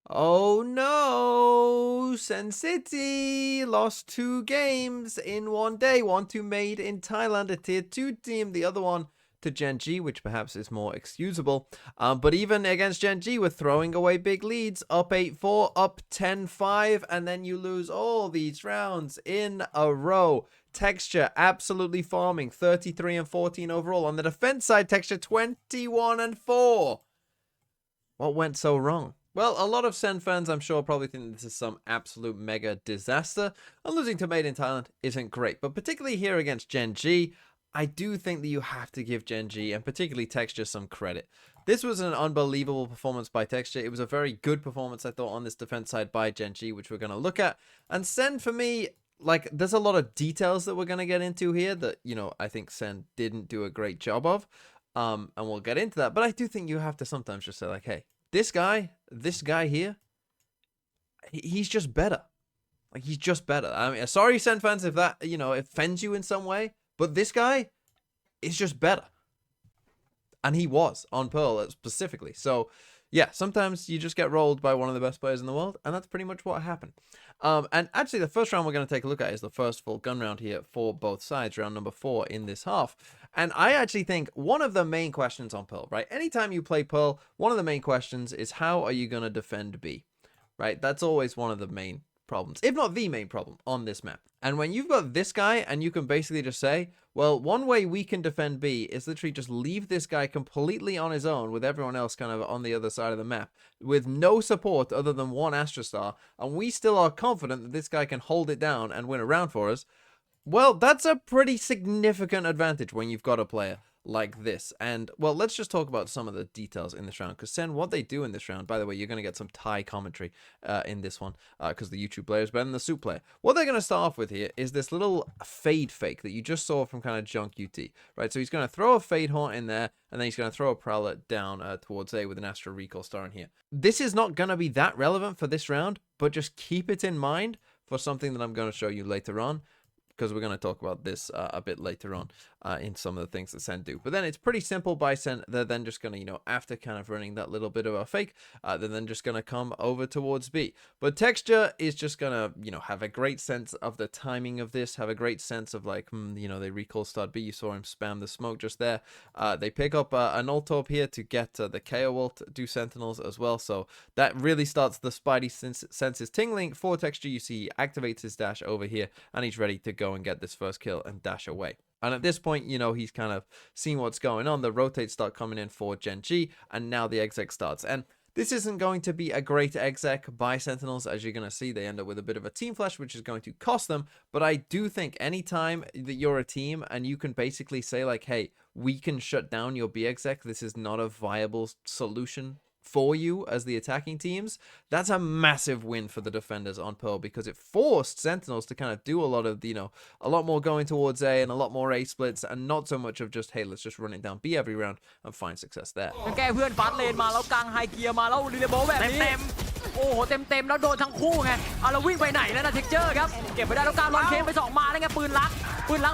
Oh no! Sen City lost 2 games in one day. One to Made in Thailand, a tier 2 team. The other one to Gen G, which perhaps is more excusable. But even against Gen G, we're throwing away big leads. Up 8-4, up 10-5, and then you lose all these rounds in a row. Texture absolutely farming, 33-14 overall. On the defense side, Texture 21-4. What went so wrong? Well, a lot of Sen fans, I'm sure, probably think this is some absolute mega disaster, and losing to Made in Thailand isn't great. But particularly here against Gen G, I do think that you have to give Gen G, and particularly Texture, some credit. This was an unbelievable performance by Texture. It was a very good performance, I thought, on this defense side by Gen G, which we're going to look at. And Sen, for me, like, there's a lot of details that we're going to get into here that, I think Sen didn't do a great job of. And we'll get into that. But I do think you have to sometimes just say, like, hey, this guy here, he's just better. Like, he's just better. I mean, sorry, Sen fans, if that, offends you in some way, but this guy is just better. And he was on Pearl specifically. So, yeah, sometimes you just get rolled by one of the best players in the world, and that's pretty much what happened. And actually, the first round we're going to take a look at is the first full gun round here for both sides, round number 4 in this half. And I actually think one of the main questions on Pearl, right? Anytime you play Pearl, one of the main questions is how are you going to defend B, right? That's always one of the main problems, if not the main problem on this map. And when you've got this guy and you can basically just say, well, one way we can defend B is literally just leave this guy completely on his own with everyone else kind of on the other side of the map with no support other than one Astra Star, and we still are confident that this guy can hold it down and win a round for us. Well, that's a pretty significant advantage when you've got a player like this. And, well, let's just talk about some of the details in this round, because Sen, what they do in this round, by the way, you're going to get some Thai commentary in this one, because the YouTube player is better than the Soup player. What they're going to start off with here is this little fade fake that you just saw from kind of Junk UT, right? So he's going to throw a fade haunt in there, and then he's going to throw a Prowler down towards A with an Astra Recall Star in here. This is not going to be that relevant for this round, but just keep it in mind for something that I'm going to show you later on, because we're going to talk about this a bit later on in some of the things that Sen do. But then it's pretty simple by Sen. They're then just going to, after kind of running that little bit of a fake, they're then just going to come over towards B. But Texture is just going to, have a great sense of the timing of this, have a great sense of like, they recall start B. You saw him spam the smoke just there. They pick up an ult orb here to get the KO ult, do Sentinels as well. So that really starts the Spidey senses tingling. For Texture, you see he activates his dash over here, and he's ready to go and get this first kill and dash away. And at this point, he's kind of seen what's going on. The rotates start coming in for Gen G, and now the exec starts. And this isn't going to be a great exec by Sentinels. As you're going to see, they end up with a bit of a team flash, which is going to cost them. But I do think anytime that you're a team and you can basically say like, hey, we can shut down your B exec, this is not a viable solution for you as the attacking teams, that's a massive win for the defenders on Pearl, because it forced Sentinels to kind of do a lot of, a lot more going towards A and a lot more A splits, and not so much of just, hey, let's just run it down B every round and find success there. แก้เพื่อนฟัดเลนมาแล้วกลางไฮเกียร์มาแล้วรีเลโบแบบนี้โอ้โหเต็มแล้วโดนทั้งคู่ไงเอาแล้ววิ่งไปไหนแล้วนะเท็กเจอร์ครับเก็บไปได้แล้วการลอนเคไป2มาแล้วไงปืนลัก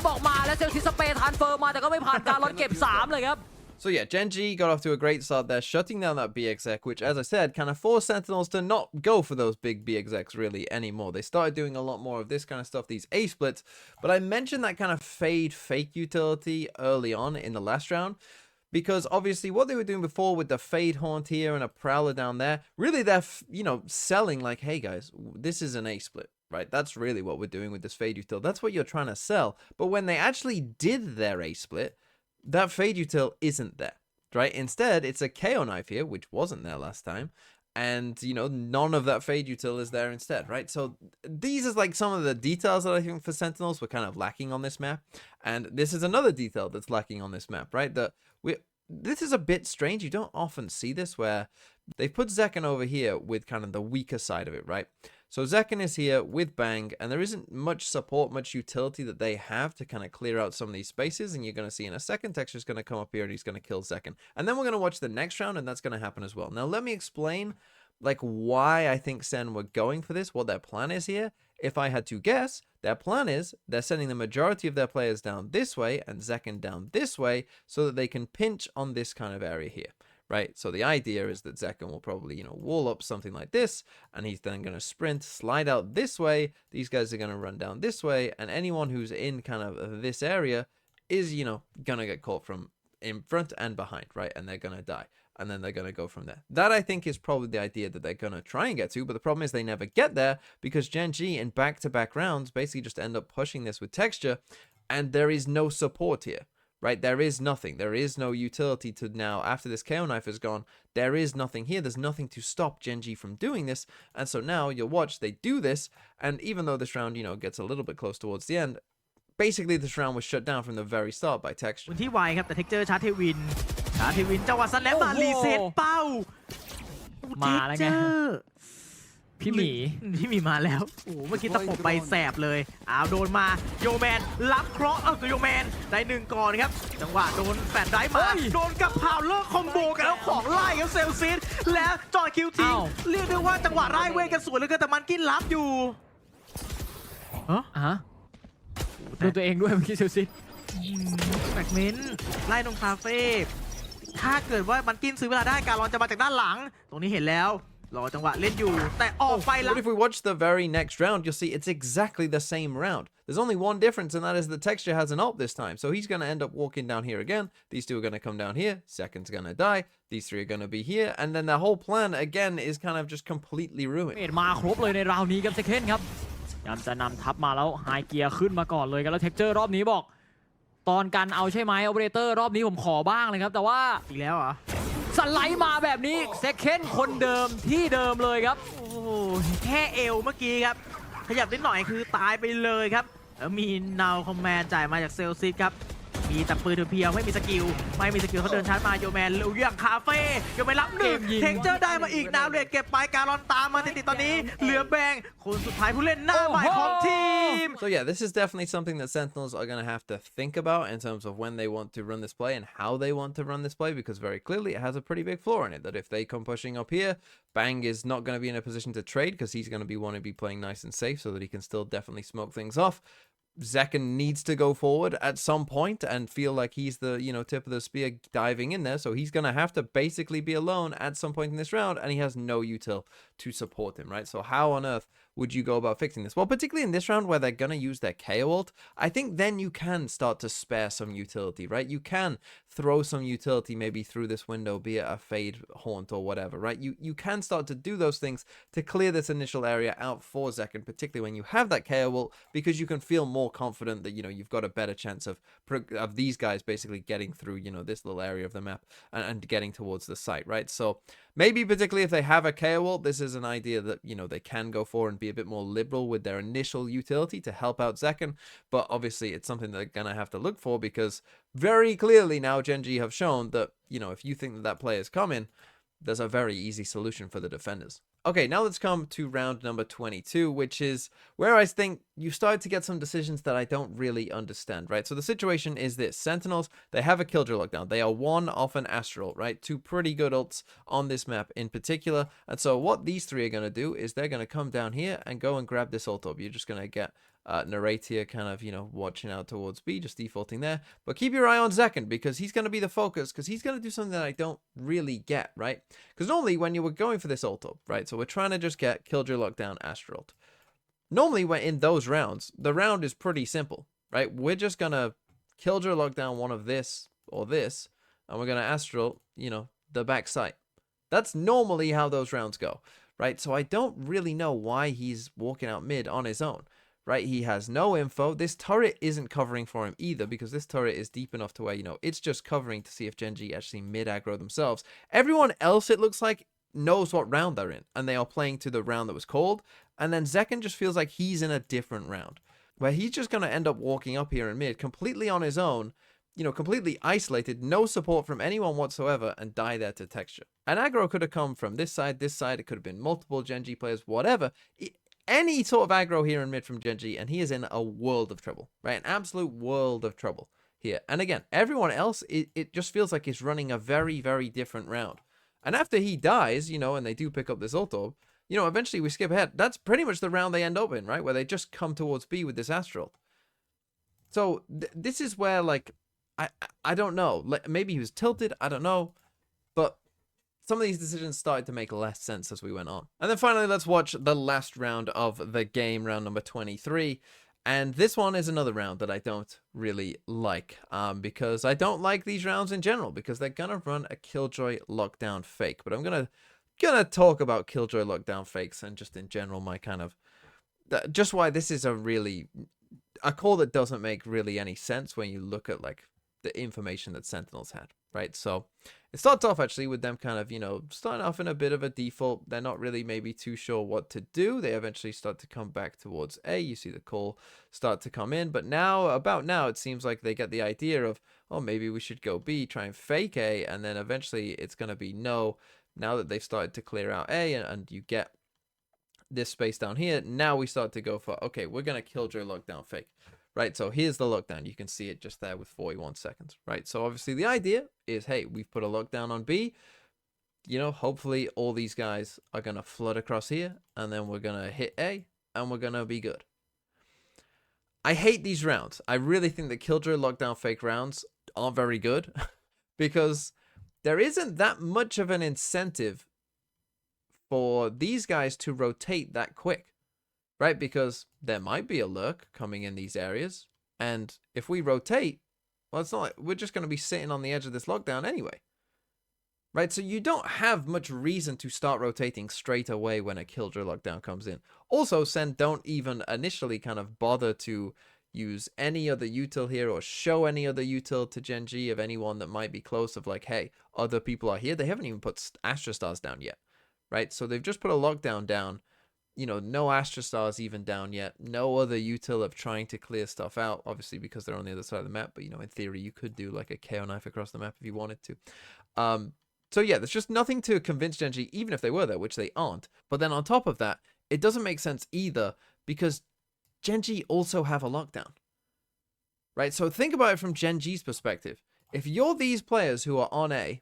บอกมาแล้วเซลซิสเปย์ทานเฟิร์มมาแต่ก็ไม่ผ่านการลอนเก็บ3เลยครับ So yeah, Gen G got off to a great start there, shutting down that B exec, which, as I said, kind of forced Sentinels to not go for those big B execs really anymore. They started doing a lot more of this kind of stuff, these A splits. But I mentioned that kind of fade fake utility early on in the last round, because obviously what they were doing before with the fade haunt here and a prowler down there, really they're, selling like, hey guys, this is an A split. Right, that's really what we're doing with this fade util. That's what you're trying to sell. But when they actually did their A split, that fade util isn't there, right? Instead, it's a KO knife here, which wasn't there last time. And, none of that fade util is there instead, right? So these are like some of the details that I think for Sentinels were kind of lacking on this map. And this is another detail that's lacking on this map, right? This is a bit strange. You don't often see this, where they've put Zekken over here with kind of the weaker side of it, right? So Zekken is here with Bang, and there isn't much support, much utility that they have to kind of clear out some of these spaces, and you're going to see in a second, Texture's going to come up here and he's going to kill Zekken. And then we're going to watch the next round, and that's going to happen as well. Now, let me explain, like, why I think Sen were going for this, what their plan is here. If I had to guess, their plan is they're sending the majority of their players down this way and Zekken down this way so that they can pinch on this kind of area here. right? So the idea is that Zekken will probably, wall up something like this, and he's then going to sprint, slide out this way. These guys are going to run down this way, and anyone who's in kind of this area is, going to get caught from in front and behind, right? And they're going to die. And then they're going to go from there. That, I think, is probably the idea that they're going to try and get to, but the problem is they never get there because Gen G in back-to-back rounds basically just end up pushing this with texture, and there is no support here, right? There is nothing. There is no utility to now, after this KO knife is gone, there is nothing here. There's nothing to stop Gen G from doing this, and so now you'll watch they do this, and even though this round, gets a little bit close towards the end, basically this round was shut down from the very start by texture. ที่ไวครับแต่เทคเจอร์ชาร์จเทวินจังหวะสแลมมารีเซ็ตเป้า มาแล้วไง พี่หมี มาแล้วโอ้เมื่อกี้ตะปบใบแสบเลยโดนมาโยแมนรับเคราะห์ตัวโยแมนได้1ก่อนครับจังหวะโดนแฟนได้มาโดนกับพาวเลิกคอมโบกันแล้วของไล่ครับเซลซิสแล้วจอดคิวทิ้งเรียกได้ว่าจังหวะไล่เวทกันสวยเหลือเกินแต่มันกินรับอยู่โดนตัวเองด้วยเมื่อกี้เซลซิสแฟกเมนต์ไล่ตรงคาเฟ่ถ้าเกิดว่ามันกินซื้อเวลาได้การลอนจะมาจากด้านหลังตรงนี้เห็นแล้วรอจังหวะเล่นอยู่แต่ออกไปแล้ว But if we watch the very next round, you'll see it's exactly the same round. There's only one difference, and that is the texture has an ult this time. So he's going to end up walking down here again. These two are going to come down here. Second's going to die. These three are going to be here. And then the whole plan, again, is kind of just completely ruined. มาครบเลยในราวนี้ครับเซเคนครับยามจะนำทัพมาแล้วไฮเกียร์ขึ้นมาก่อนเลยกันแล้วเท็กเจอร์รอบนี้บอกตอนกันเอาใช่ไหมโอเปอเรเตอร์รอบนี้ผมขอบ้างเลยครับแต่ว่าอีกแล้วเหรอสไลด์มาแบบนี้เซเคนคนเดิมที่เดิมเลยครับโอ้แค่เอวเมื่อกี้ครับขยับนิดหน่อยคือตายไปเลยครับแล้วมีนาวคอมแมนจ่ายมาจากเซลซิสครับมีแต่ปืนเพียวไม่มีสกิลเขาเดินชาร์จมาโยแมนเลี้ยงคาเฟ่โยแมนรับ1เทคเจอร์ได้มาอีกนาวเลดเก็บไปการอนตามมาติดตอนนี้เหลือแบงคนสุดท้ายผู้เล่นหน้าใหม่ของทีม So yeah, this is definitely something that Sentinels are going to have to think about in terms of when they want to run this play and how they want to run this play, because very clearly it has a pretty big flaw in it that if they come pushing up here, Bang is not going to be in a position to trade because he's going to want to be playing nice and safe so that he can still definitely smoke things off. Zekken needs to go forward at some point and feel like he's the, tip of the spear diving in there. So he's going to have to basically be alone at some point in this round, and he has no util to support him, right? So how on earth would you go about fixing this? Well, particularly in this round where they're going to use their KO ult, I think then you can start to spare some utility, right? You can throw some utility maybe through this window, be it a fade haunt or whatever, right? You can start to do those things to clear this initial area out for Zekken, particularly when you have that KO ult, because you can feel more confident that, you've got a better chance of these guys basically getting through, this little area of the map and getting towards the site, right? So maybe particularly if they have a KO ult, this is an idea that, they can go for and be a bit more liberal with their initial utility to help out Zekken, but obviously it's something they're going to have to look for because very clearly now Gen G have shown that, if you think that play is coming, there's a very easy solution for the defenders. Okay, now let's come to round number 22, which is where I think you start to get some decisions that I don't really understand, right? So the situation is this. Sentinels, they have a Killjoy lockdown. They are one off an Astral, right? Two pretty good ults on this map in particular. And so what these three are going to do is they're going to come down here and go and grab this ult up. You're just going to get Narrate here kind of, watching out towards B, just defaulting there. But keep your eye on Zekken because he's going to be the focus because he's going to do something that I don't really get, right? Because normally when you were going for this ult up, right? So we're trying to just get Killjoy lockdown, Astral. Normally when in those rounds, the round is pretty simple, right? We're just going to Killjoy lockdown one of this or this, and we're going to Astral, the back sight. That's normally how those rounds go, right? So I don't really know why he's walking out mid on his own. Right, he has no info. This turret isn't covering for him either because this turret is deep enough to where, it's just covering to see if Gen G actually mid-aggro themselves. Everyone else, it looks like, knows what round they're in, and they are playing to the round that was called. And then Zekken just feels like he's in a different round, where he's just going to end up walking up here in mid completely on his own, completely isolated, no support from anyone whatsoever, and die there to texture. And aggro could have come from this side, it could have been multiple Gen G players, whatever. Any sort of aggro here in mid from Gen G, and he is in a world of trouble, right? An absolute world of trouble here. And again, everyone else, it just feels like he's running a very, very different round. And after he dies, and they do pick up this ult orb, eventually we skip ahead. That's pretty much the round they end up in, right? Where they just come towards B with this Astral. So this is where, like, I don't know. Maybe he was tilted, I don't know. But some of these decisions started to make less sense as we went on. And then finally, let's watch the last round of the game, round number 23. And this one is another round that I don't really like, because I don't like these rounds in general, because they're gonna run a Killjoy lockdown fake. But I'm gonna talk about Killjoy lockdown fakes and just in general my kind of just why this is a call that doesn't make really any sense when you look at like the information that Sentinels had, right? So it starts off actually with them kind of, starting off in a bit of a default. They're not really maybe too sure what to do. They eventually start to come back towards A. You see the call start to come in, but about now, it seems like they get the idea of, oh, maybe we should go B, try and fake A, and then eventually it's going to be no. Now that they've started to clear out A and you get this space down here, now we start to go for, okay, we're going to Killjoy lockdown fake. Right, so here's the lockdown. You can see it just there with 41 seconds, right? So obviously the idea is, hey, we've put a lockdown on B. Hopefully all these guys are going to flood across here, and then we're going to hit A, and we're going to be good. I hate these rounds. I really think that Killjoy lockdown fake rounds aren't very good because there isn't that much of an incentive for these guys to rotate that quick. Right, because there might be a lurk coming in these areas, and if we rotate, well, it's not like we're just going to be sitting on the edge of this lockdown anyway. Right, so you don't have much reason to start rotating straight away when a Killjoy lockdown comes in. Also, Sen don't even initially kind of bother to use any other util here or show any other util to Gen G of anyone that might be close of like, hey, other people are here. They haven't even put Astra Stars down yet, right? So they've just put a lockdown down. No Astra Stars even down yet. No other util of trying to clear stuff out, obviously because they're on the other side of the map. But, in theory, you could do like a KO knife across the map if you wanted to. So, yeah, there's just nothing to convince Gen G, even if they were there, which they aren't. But then on top of that, it doesn't make sense either because Gen G also have a lockdown. Right? So think about it from Gen G's perspective. If you're these players who are on A,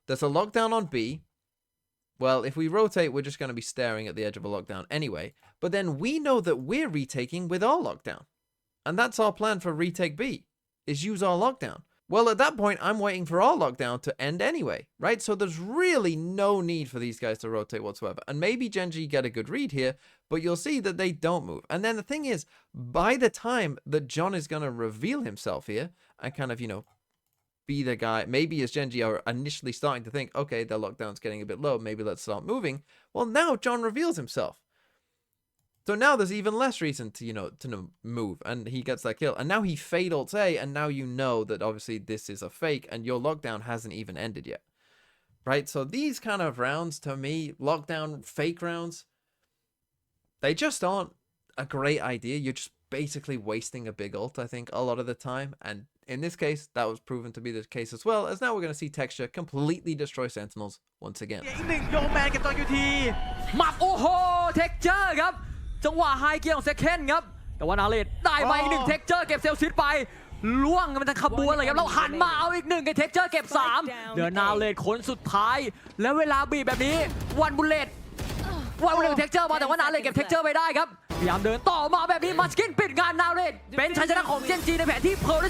there's a lockdown on B. Well, if we rotate, we're just going to be staring at the edge of a lockdown anyway. But then we know that we're retaking with our lockdown. And that's our plan for retake B, is use our lockdown. Well, at that point, I'm waiting for our lockdown to end anyway, right? So there's really no need for these guys to rotate whatsoever. And maybe Gen G get a good read here, but you'll see that they don't move. And then the thing is, by the time that John is going to reveal himself here and kind of, be the guy, maybe as Gen G are initially starting to think, okay, their lockdown's getting a bit low, maybe let's start moving. Well, now John reveals himself. So now there's even less reason to move, and he gets that kill. And now he fade ults A, and now you know that obviously this is a fake, and your lockdown hasn't even ended yet. Right? So these kind of rounds, to me, lockdown fake rounds, they just aren't a great idea. You're just basically wasting a big ult, I think, a lot of the time. And in this case, that was proven to be the case as well, as now we're going to see Texture completely destroy Sentinels once again. อีกหนึ่งโยแมนกับจอยยูที มับโอ้โหเท็กเจอร์ครับจังหวะไฮเกียร์ของเซคเคนครับแต่ว่านาเลดได้มาอีกหนึ่งเท็กเจอร์เก็บเซลซิสไปล่วงกันเป็นขบวนเลยครับแล้วหันมาเอาอีกหนึ่งเท็กเจอร์เก็บ3เดือนนาเลดคนสุดท้ายแล้วเวลาบีบแบบนี้วันบุลเลตวันบุลเลตเท็กเจอร์มาแต่ว่านาเลดเก็บเท็กเจอร์ไปได้ครับพยายามเดินต่อมาแบบนี้มัสกินปิดงานนาเลดเป็นชัยชนะของเจนจีในแผนที่เพร์ล